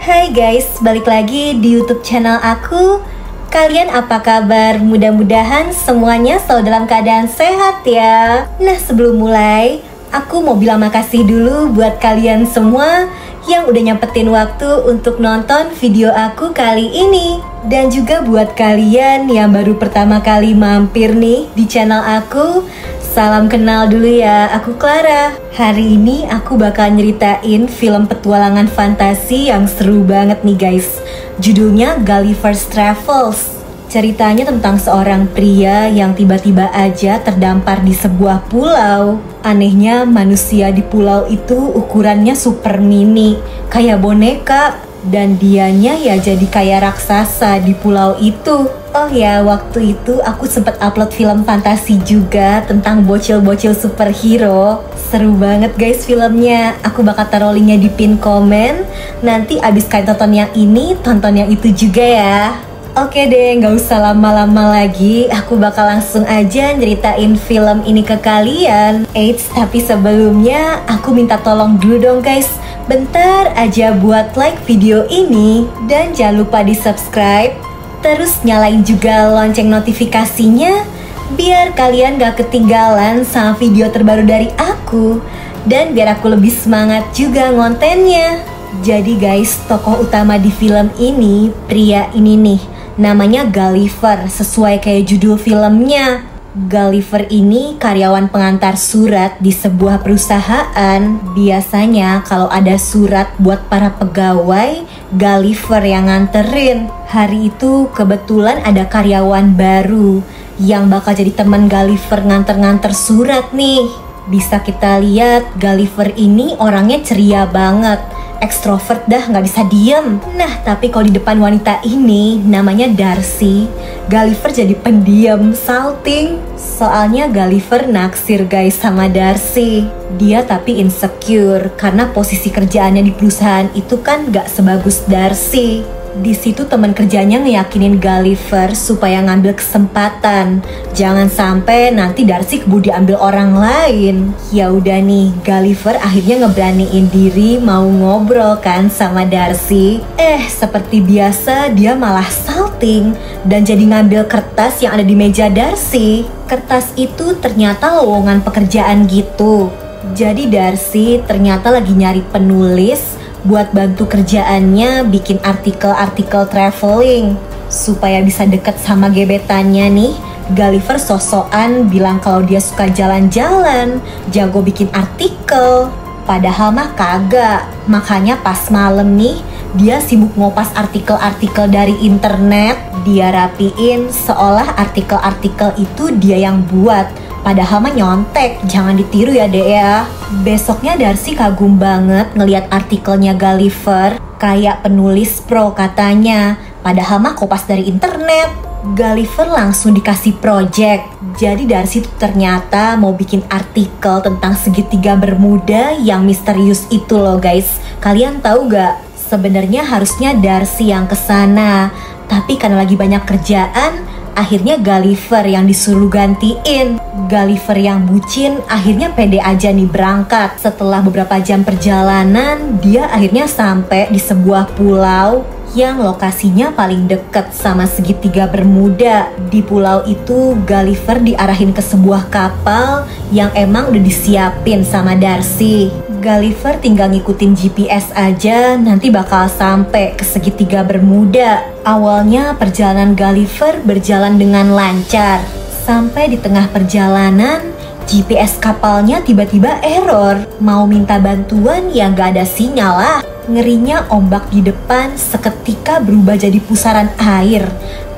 Hai guys, balik lagi di YouTube channel aku. Kalian apa kabar? Mudah-mudahan semuanya selalu dalam keadaan sehat ya. Nah, sebelum mulai, aku mau bilang makasih dulu buat kalian semua yang udah nyempetin waktu untuk nonton video aku kali ini. Dan juga buat kalian yang baru pertama kali mampir nih di channel aku, salam kenal dulu ya, aku Clara. Hari ini aku bakal nyeritain film petualangan fantasi yang seru banget nih guys. Judulnya Gulliver's Travels. Ceritanya tentang seorang pria yang tiba-tiba aja terdampar di sebuah pulau. Anehnya manusia di pulau itu ukurannya super mini, kayak boneka. Dan dianya ya jadi kayak raksasa di pulau itu. Oh ya, waktu itu aku sempat upload film fantasi juga tentang bocil-bocil superhero. Seru banget guys filmnya. Aku bakal taruh linknya di pin komen. Nanti abis kalian tonton yang ini, tonton yang itu juga ya. Oke deh, gak usah lama-lama lagi. Aku bakal langsung aja nyeritain film ini ke kalian. Eits, tapi sebelumnya aku minta tolong dulu dong guys. Bentar aja buat like video ini. Dan jangan lupa di subscribe. Terus nyalain juga lonceng notifikasinya, biar kalian gak ketinggalan sama video terbaru dari aku. Dan biar aku lebih semangat juga ngontennya. Jadi guys, tokoh utama di film ini, pria ini nih, namanya Gulliver, sesuai kayak judul filmnya. Gulliver ini karyawan pengantar surat di sebuah perusahaan. Biasanya kalau ada surat buat para pegawai, Gulliver yang nganterin. Hari itu kebetulan ada karyawan baru yang bakal jadi teman Gulliver nganter-nganter surat nih. Bisa kita lihat Gulliver ini orangnya ceria banget, ekstrovert dah, nggak bisa diem. Nah, tapi kalau di depan wanita ini, namanya Darcy, Gulliver jadi pendiam, salting. Soalnya Gulliver naksir guys sama Darcy. Dia tapi insecure karena posisi kerjaannya di perusahaan itu kan nggak sebagus Darcy. Di situ teman kerjanya ngeyakinin Gulliver supaya ngambil kesempatan. Jangan sampai nanti Darcy keburu diambil orang lain. Ya udah nih, Gulliver akhirnya ngeberaniin diri mau ngobrol kan sama Darcy. Seperti biasa dia malah salting dan jadi ngambil kertas yang ada di meja Darcy. Kertas itu ternyata lowongan pekerjaan gitu. Jadi Darcy ternyata lagi nyari penulis buat bantu kerjaannya bikin artikel-artikel traveling. Supaya bisa deket sama gebetannya nih, Gulliver sosokan bilang kalau dia suka jalan-jalan, jago bikin artikel. Padahal mah kagak. Makanya pas malam nih, dia sibuk ngopas artikel-artikel dari internet. Dia rapiin seolah artikel-artikel itu dia yang buat. Padahal mah nyontek, jangan ditiru ya dek ya. Besoknya Darcy kagum banget ngeliat artikelnya Gulliver. Kayak penulis pro katanya, padahal mah kopas dari internet. Gulliver langsung dikasih project. Jadi Darcy tuh ternyata mau bikin artikel tentang segitiga Bermuda yang misterius itu loh guys. Kalian tahu gak? Sebenarnya harusnya Darcy yang kesana, tapi karena lagi banyak kerjaan, akhirnya Gulliver yang disuruh gantiin. Gulliver yang bucin akhirnya pede aja nih berangkat. Setelah beberapa jam perjalanan, dia akhirnya sampai di sebuah pulau yang lokasinya paling deket sama segitiga Bermuda. Di pulau itu Gulliver diarahin ke sebuah kapal yang emang udah disiapin sama Darcy. Gulliver tinggal ngikutin GPS aja, nanti bakal sampai ke segitiga Bermuda. Awalnya perjalanan Gulliver berjalan dengan lancar. Sampai di tengah perjalanan, GPS kapalnya tiba-tiba error. Mau minta bantuan ya gak ada sinyal lah. Ngerinya ombak di depan seketika berubah jadi pusaran air.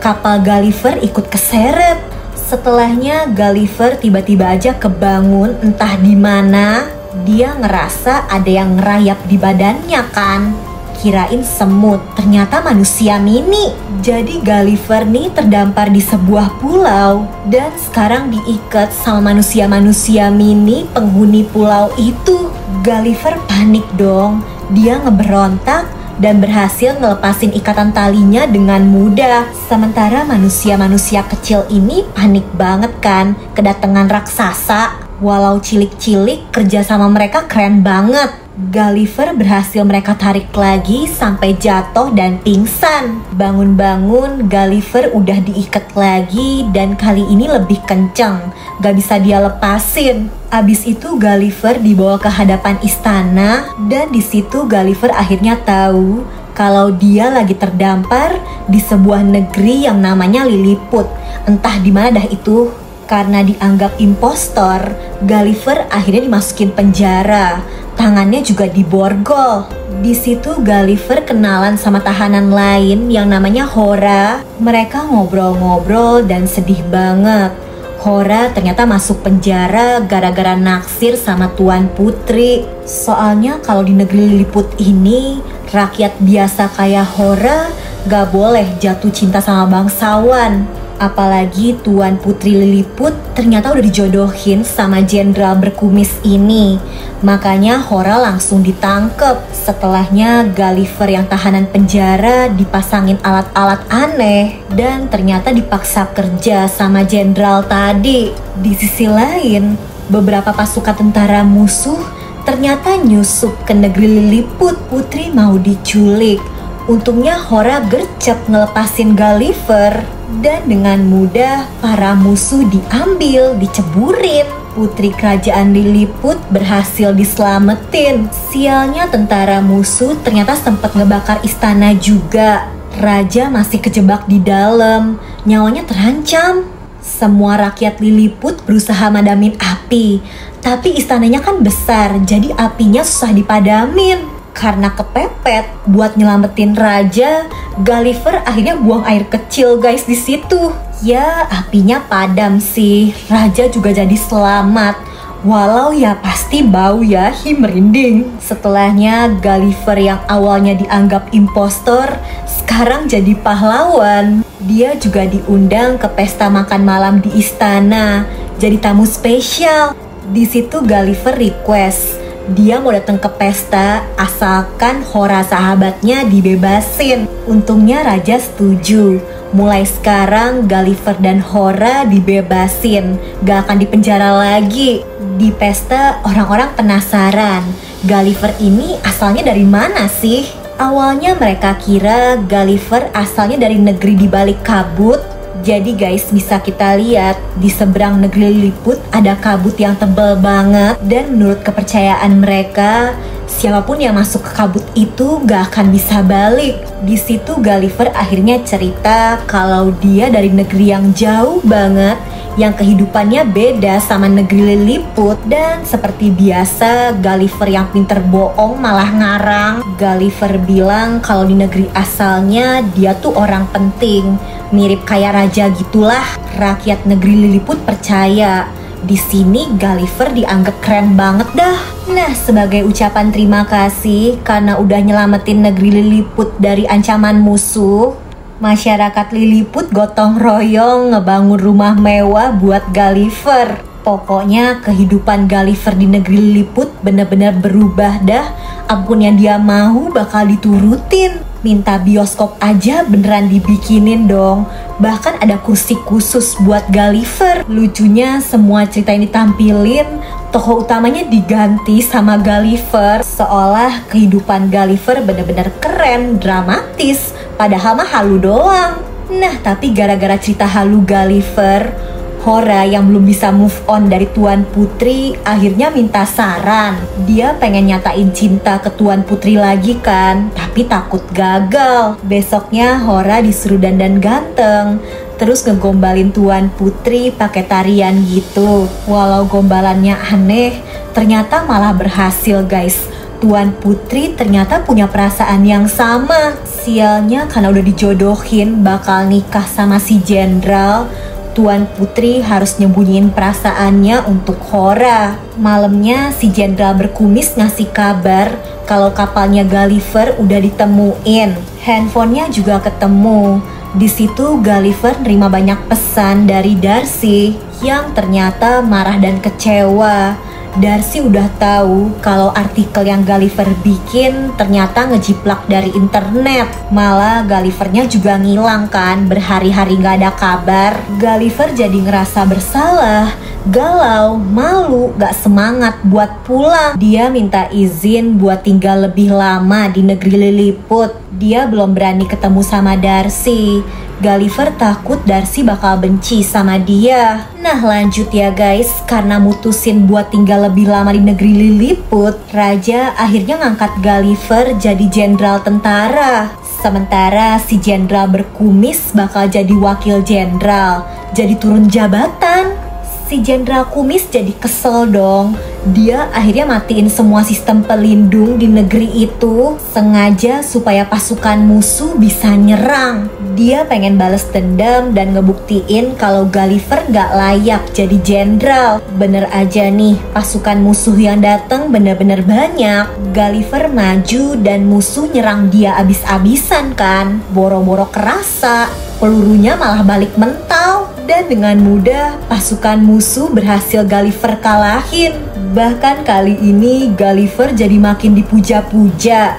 Kapal Gulliver ikut keseret. Setelahnya Gulliver tiba-tiba aja kebangun entah di mana. Dia ngerasa ada yang ngerayap di badannya kan. Kirain semut, ternyata manusia mini. Jadi Gulliver nih terdampar di sebuah pulau dan sekarang diikat sama manusia-manusia mini penghuni pulau itu. Gulliver panik dong. Dia ngeberontak dan berhasil ngelepasin ikatan talinya dengan mudah. Sementara manusia-manusia kecil ini panik banget kan kedatangan raksasa. Walau cilik-cilik, kerjasama mereka keren banget. Gulliver berhasil mereka tarik lagi sampai jatuh dan pingsan. Bangun-bangun, Gulliver udah diikat lagi dan kali ini lebih kenceng. Gak bisa dia lepasin. Abis itu Gulliver dibawa ke hadapan istana dan di situ Gulliver akhirnya tahu kalau dia lagi terdampar di sebuah negeri yang namanya Lilliput. Entah di mana dah itu. Karena dianggap impostor, Gulliver akhirnya dimasukin penjara. Tangannya juga diborgol. Di situ Gulliver kenalan sama tahanan lain yang namanya Hora. Mereka ngobrol-ngobrol dan sedih banget. Hora ternyata masuk penjara gara-gara naksir sama Tuan Putri. Soalnya kalau di negeri Lilliput ini, rakyat biasa kayak Hora gak boleh jatuh cinta sama bangsawan. Apalagi Tuan Putri Lilliput ternyata udah dijodohin sama jenderal berkumis ini. Makanya Hora langsung ditangkep. Setelahnya Gulliver yang tahanan penjara dipasangin alat-alat aneh dan ternyata dipaksa kerja sama jenderal tadi. Di sisi lain, beberapa pasukan tentara musuh ternyata nyusup ke negeri Lilliput. Putri mau diculik. Untungnya Hora gercep ngelepasin Gulliver dan dengan mudah para musuh diambil, diceburin. Putri kerajaan Lilliput berhasil diselamatin. Sialnya tentara musuh ternyata sempat ngebakar istana juga. Raja masih kejebak di dalam, nyawanya terancam. Semua rakyat Lilliput berusaha madamin api, tapi istananya kan besar, jadi apinya susah dipadamin. Karena kepepet buat nyelamatin raja, Gulliver akhirnya buang air kecil guys di situ. Ya apinya padam sih, raja juga jadi selamat. Walau ya pasti bau ya, merinding. Setelahnya Gulliver yang awalnya dianggap impostor, sekarang jadi pahlawan. Dia juga diundang ke pesta makan malam di istana, jadi tamu spesial. Di situ Gulliver request dia mau datang ke pesta asalkan Hora sahabatnya dibebasin. Untungnya raja setuju. Mulai sekarang Gulliver dan Hora dibebasin, gak akan dipenjara lagi. Di pesta orang-orang penasaran, Gulliver ini asalnya dari mana sih? Awalnya mereka kira Gulliver asalnya dari negeri di balik kabut. Jadi guys, bisa kita lihat di seberang negeri Lilliput ada kabut yang tebal banget. Dan menurut kepercayaan mereka, siapapun yang masuk ke kabut itu gak akan bisa balik. Di situ Gulliver akhirnya cerita kalau dia dari negeri yang jauh banget, yang kehidupannya beda sama negeri Lilliput. Dan seperti biasa, Gulliver yang pinter bohong malah ngarang. Gulliver bilang kalau di negeri asalnya dia tuh orang penting, mirip kayak raja gitulah. Rakyat negeri Lilliput percaya. Di sini Gulliver dianggap keren banget dah. Nah, sebagai ucapan terima kasih karena udah nyelamatin negeri Lilliput dari ancaman musuh, masyarakat Lilliput gotong royong ngebangun rumah mewah buat Gulliver. Pokoknya kehidupan Gulliver di negeri Lilliput bener-bener berubah dah. Apapun yang dia mau bakal diturutin. Minta bioskop aja beneran dibikinin dong. Bahkan ada kursi khusus buat Gulliver. Lucunya semua cerita yang ditampilin, tokoh utamanya diganti sama Gulliver. Seolah kehidupan Gulliver bener-bener keren, dramatis. Padahal mah halu doang. Nah, tapi gara-gara cerita halu Gulliver, Hora yang belum bisa move on dari Tuan Putri akhirnya minta saran. Dia pengen nyatain cinta ke Tuan Putri lagi kan, tapi takut gagal. Besoknya Hora disuruh dandan ganteng, terus ngegombalin Tuan Putri pakai tarian gitu. Walau gombalannya aneh, ternyata malah berhasil guys. Tuan Putri ternyata punya perasaan yang sama. Sialnya karena udah dijodohin bakal nikah sama si jenderal, Tuan Putri harus nyembunyiin perasaannya untuk Hora. Malamnya si jenderal berkumis ngasih kabar kalau kapalnya Gulliver udah ditemuin. Handphonenya juga ketemu. Di situ Gulliver nerima banyak pesan dari Darcy yang ternyata marah dan kecewa. Darcy udah tahu kalau artikel yang Gulliver bikin ternyata ngejiplak dari internet. Malah Gullivernya juga ngilang kan, berhari-hari gak ada kabar. Gulliver jadi ngerasa bersalah, galau, malu, gak semangat buat pulang. Dia minta izin buat tinggal lebih lama di negeri Lilliput. Dia belum berani ketemu sama Darcy. Gulliver takut Darcy bakal benci sama dia. Nah lanjut ya guys, karena mutusin buat tinggal lebih lama di negeri Lilliput, Raja akhirnya ngangkat Gulliver jadi jenderal tentara. Sementara si jenderal berkumis bakal jadi wakil jenderal, jadi turun jabatan. Si jenderal kumis jadi kesel dong. Dia akhirnya matiin semua sistem pelindung di negeri itu, sengaja supaya pasukan musuh bisa nyerang. Dia pengen bales dendam dan ngebuktiin kalau Gulliver gak layak jadi jenderal. Bener aja nih, pasukan musuh yang datang bener-bener banyak. Gulliver maju dan musuh nyerang dia abis-abisan kan. Boro-boro kerasa, pelurunya malah balik mental. Dan dengan mudah pasukan musuh berhasil Gulliver kalahin. Bahkan kali ini Gulliver jadi makin dipuja-puja.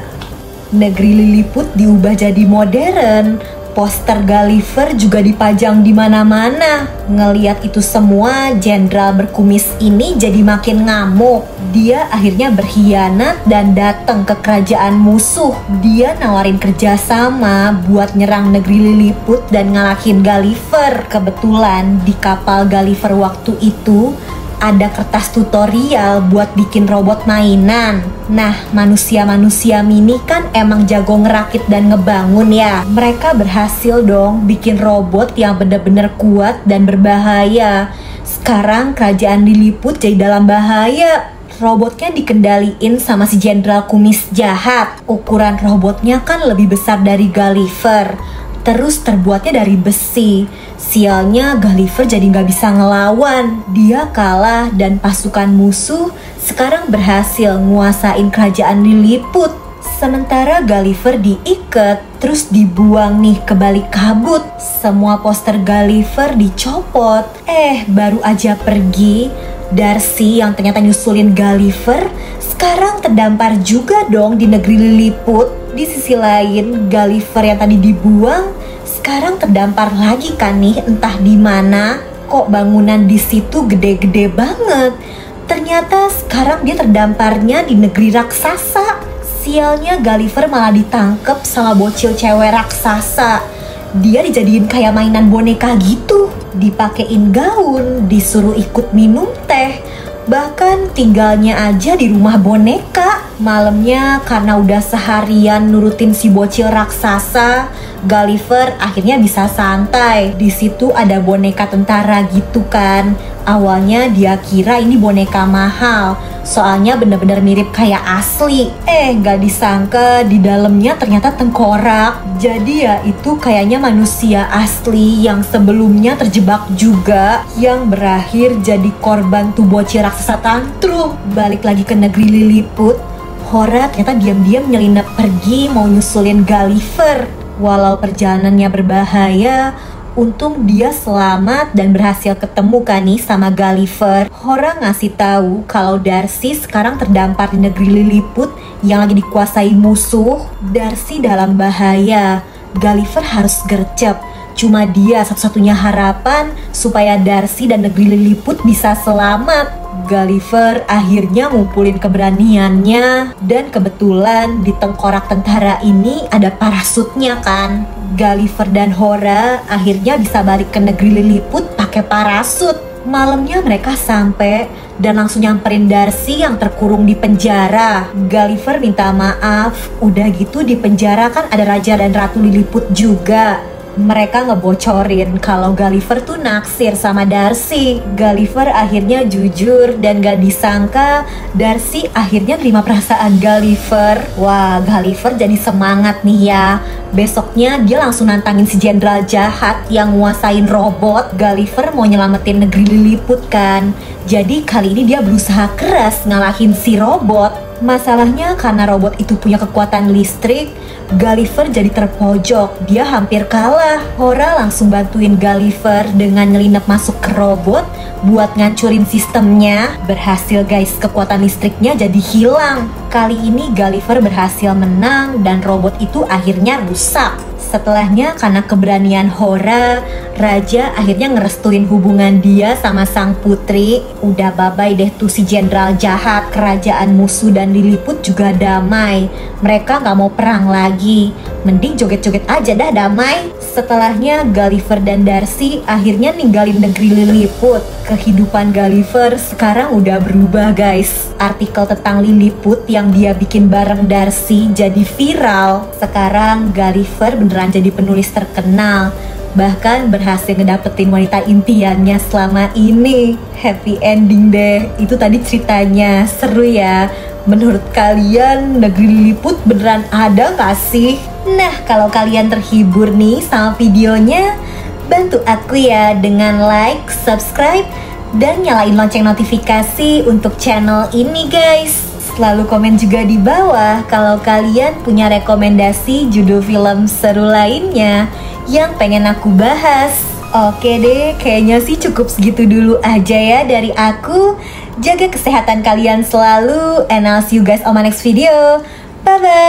Negeri Lilliput diubah jadi modern. Poster Gulliver juga dipajang di mana-mana. Ngeliat itu semua, jenderal berkumis ini jadi makin ngamuk. Dia akhirnya berkhianat dan datang ke kerajaan musuh. Dia nawarin kerjasama buat nyerang negeri Lilliput dan ngalahin Gulliver. Kebetulan di kapal Gulliver waktu itu ada kertas tutorial buat bikin robot mainan. Nah, manusia-manusia mini kan emang jago ngerakit dan ngebangun ya. Mereka berhasil dong bikin robot yang bener-bener kuat dan berbahaya. Sekarang kerajaan Lilliput jadi dalam bahaya. Robotnya dikendaliin sama si jenderal kumis jahat. Ukuran robotnya kan lebih besar dari Gulliver. Terus terbuatnya dari besi. Sialnya Gulliver jadi nggak bisa ngelawan. Dia kalah dan pasukan musuh sekarang berhasil nguasain kerajaan Lilliput. Sementara Gulliver diikat terus dibuang nih ke balik kabut. Semua poster Gulliver dicopot. Baru aja pergi, Darcy yang ternyata nyusulin Gulliver sekarang terdampar juga dong di negeri Lilliput. Di sisi lain, Gulliver yang tadi dibuang sekarang terdampar lagi kan nih entah di mana. Kok bangunan di situ gede-gede banget. Ternyata sekarang dia terdamparnya di negeri raksasa. Sialnya Gulliver malah ditangkep sama bocil cewek raksasa. Dia dijadiin kayak mainan boneka gitu. Dipakein gaun, disuruh ikut minum teh. Bahkan tinggalnya aja di rumah boneka. Malamnya karena udah seharian nurutin si bocil raksasa, Gulliver akhirnya bisa santai. Di situ ada boneka tentara gitu kan. Awalnya dia kira ini boneka mahal, soalnya bener-bener mirip kayak asli. Gak disangka di dalamnya ternyata tengkorak. Jadi ya itu kayaknya manusia asli yang sebelumnya terjebak juga, yang berakhir jadi korban tuh bocil raksasa tantrum. Balik lagi ke negeri Lilliput, Hora ternyata diam-diam nyelinap pergi mau nyusulin Gulliver. Walau perjalanannya berbahaya, untung dia selamat dan berhasil ketemu kan nih sama Gulliver. Hora ngasih tahu kalau Darcy sekarang terdampar di negeri Lilliput yang lagi dikuasai musuh. Darcy dalam bahaya. Gulliver harus gercep. Cuma dia satu-satunya harapan supaya Darcy dan negeri Lilliput bisa selamat. Gulliver akhirnya ngumpulin keberaniannya dan kebetulan di tengkorak tentara ini ada parasutnya kan. Gulliver dan Hora akhirnya bisa balik ke negeri Lilliput pakai parasut. Malamnya mereka sampai dan langsung nyamperin Darcy yang terkurung di penjara. Gulliver minta maaf, udah gitu di penjara kan ada Raja dan Ratu Lilliput juga. Mereka ngebocorin kalau Gulliver tuh naksir sama Darcy. Gulliver akhirnya jujur dan gak disangka Darcy akhirnya terima perasaan Gulliver. Wah, Gulliver jadi semangat nih ya. Besoknya dia langsung nantangin si jenderal jahat yang nguasain robot. Gulliver mau nyelamatin negeri Lilliput kan. Jadi kali ini dia berusaha keras ngalahin si robot. Masalahnya karena robot itu punya kekuatan listrik, Gulliver jadi terpojok. Dia hampir kalah. Hora langsung bantuin Gulliver dengan nyelinap masuk ke robot buat ngancurin sistemnya. Berhasil guys, kekuatan listriknya jadi hilang. Kali ini Gulliver berhasil menang dan robot itu akhirnya rusak. Setelahnya karena keberanian Hora, Raja akhirnya ngerestuin hubungan dia sama sang putri. Udah bye-bye deh tuh si jenderal jahat. Kerajaan musuh dan Lilliput juga damai. Mereka gak mau perang lagi. Mending joget-joget aja dah damai. Setelahnya Gulliver dan Darcy akhirnya ninggalin negeri Lilliput. Kehidupan Gulliver sekarang udah berubah guys. Artikel tentang Lilliput yang dia bikin bareng Darcy jadi viral. Sekarang Gulliver beneran jadi penulis terkenal. Bahkan berhasil ngedapetin wanita impiannya selama ini. Happy ending deh. Itu tadi ceritanya. Seru ya. Menurut kalian negeri Lilliput beneran ada gak sih? Nah, kalau kalian terhibur nih sama videonya, bantu aku ya dengan like, subscribe, dan nyalain lonceng notifikasi untuk channel ini guys. Selalu komen juga di bawah kalau kalian punya rekomendasi judul film seru lainnya yang pengen aku bahas. Oke deh, kayaknya sih cukup segitu dulu aja ya dari aku. Jaga kesehatan kalian selalu, and I'll see you guys on my next video. Bye-bye.